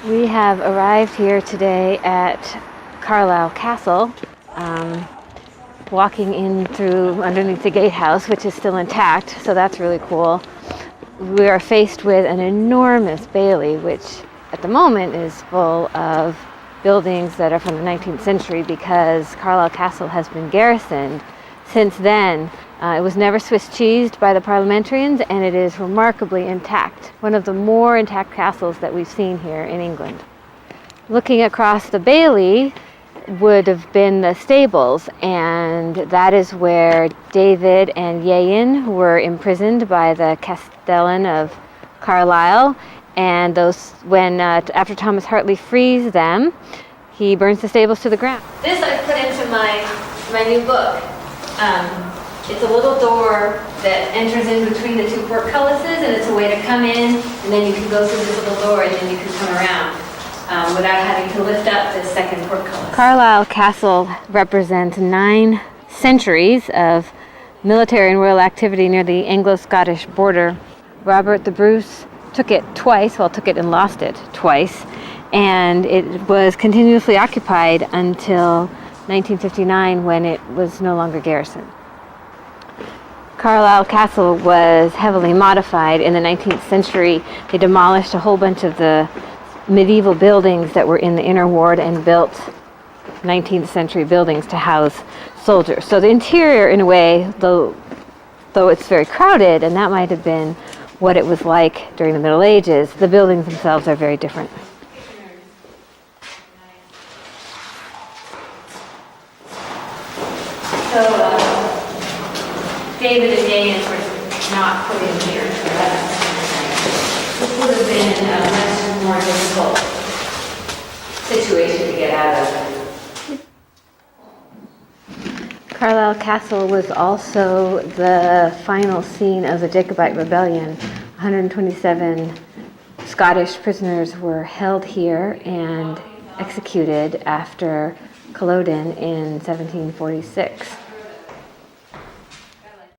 We have arrived here today at Carlisle Castle, walking in through underneath the gatehouse, which is still intact, so that's really cool. We are faced with an enormous bailey, which at the moment is full of buildings that are from the 19th century because Carlisle Castle has been garrisoned since then. It was never Swiss cheesed by the parliamentarians, and it is remarkably intact. One of the more intact castles that we've seen here in England. Looking across the bailey would have been the stables, and that is where David and Yeyin were imprisoned by the Castellan of Carlisle. And those, after Thomas Hartley frees them, he burns the stables to the ground. This I put into my new book. It's a little door that enters in between the two portcullises, and it's a way to come in, and then you can go through this little door, and then you can come around without having to lift up this second portcullis. Carlisle Castle represents 9 centuries of military and royal activity near the Anglo-Scottish border. Robert the Bruce took it and lost it twice, and it was continuously occupied until 1959 when it was no longer garrisoned. Carlisle Castle was heavily modified in the 19th century. They demolished a whole bunch of the medieval buildings that were in the inner ward and built 19th century buildings to house soldiers. So the interior, in a way, though it's very crowded, and that might have been what it was like during the Middle Ages, the buildings themselves are very different. So David and Yeyin were not put in here. This would have been a much more difficult situation to get out of. Carlisle Castle was also the final scene of the Jacobite Rebellion. 127 Scottish prisoners were held here and executed after Culloden in 1746.